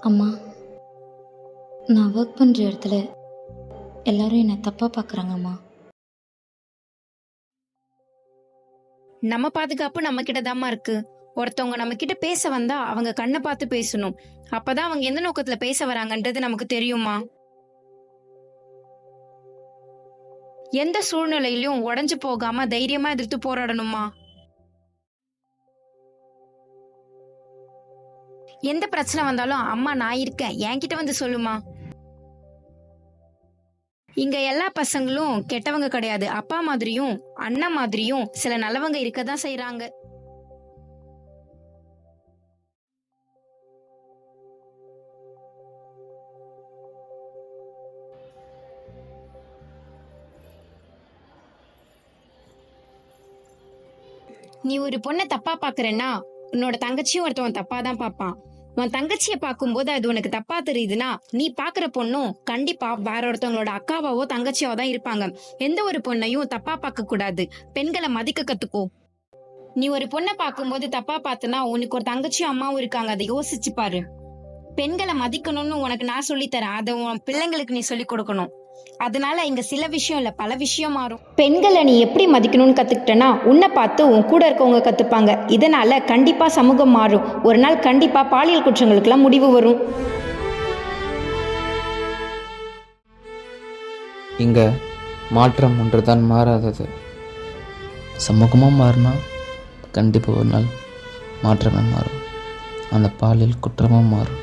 அம்மா, நான் ஒர்க் பண்ணுற இடத்துல எல்லாரும் என்னை தப்பாக பார்க்குறாங்கம்மா. நம்ம பாதுகாப்பு நம்ம கிட்டதாம்மா இருக்கு. ஒருத்தவங்க நம்ம கிட்ட பேச வந்தா அவங்க கண்ணை பார்த்து பேசணும். அப்பதான் அவங்க எந்த நோக்கத்துல பேச வராங்கன்றது நமக்கு தெரியுமா. எந்த சூழ்நிலையிலும் உடைஞ்சு போகாம தைரியமா எதிர்த்து போராடணுமா. எந்த பிரச்சனை வந்தாலும் அம்மா நான் இருக்கேன், என்கிட்ட வந்து சொல்லுமா. இங்க எல்லா பசங்களும் கெட்டவங்க கிடையாது. அப்பா மாதிரியும் அண்ணன் மாதிரியும் சில நல்லவங்க இருக்கதான் செய்யறாங்க. நீ ஒரு பொண்ணை தப்பா பாக்குறேன்னா உன்னோட தங்கச்சியும் ஒருத்தவன் தப்பா தான் பாப்பான். உன் தங்கச்சிய பாக்கும்போது அது உனக்கு தப்பா தெரியுதுன்னா நீ பாக்குற பொண்ணும் கண்டிப்பா வேற ஒருத்தவங்களோட அக்காவாவோ தங்கச்சியாவோ தான் இருப்பாங்க. எந்த ஒரு பொண்ணையும் தப்பா பார்க்க கூடாது. பெண்களை மதிக்க கத்துக்கோ. நீ ஒரு பொண்ணை பார்க்கும்போது தப்பா பார்த்தனா உனக்கு ஒரு தங்கச்சியும் அம்மாவும் இருக்காங்க, அதை யோசிச்சு பாரு. பெண்களை மதிக்கணும்னு உனக்கு நான் சொல்லித்தரேன், அதை உன் பிள்ளைங்களுக்கு நீ சொல்லி கொடுக்கணும். அதனால இங்க சில விஷயம் இல்ல, பல விஷயம் மாறும். பெண்களை நீ எப்படி மதிக்கணும்னு கத்துக்கிட்டனா உன்னை பார்த்து உன் கூட இருக்கவங்க கத்துப்பாங்க. இதனால கண்டிப்பா சமூகம் மாறும். ஒரு நாள் கண்டிப்பா பாலியல் குற்றங்களுக்கெல்லாம் முடிவு வரும். இங்க மாற்றம் ஒன்றுதான் மாறாதது. சமூகமாக மாறினா கண்டிப்பாக ஒரு நாள் மாற்றமே மாறும். அந்த பாலியல் குற்றமும் மாறும்.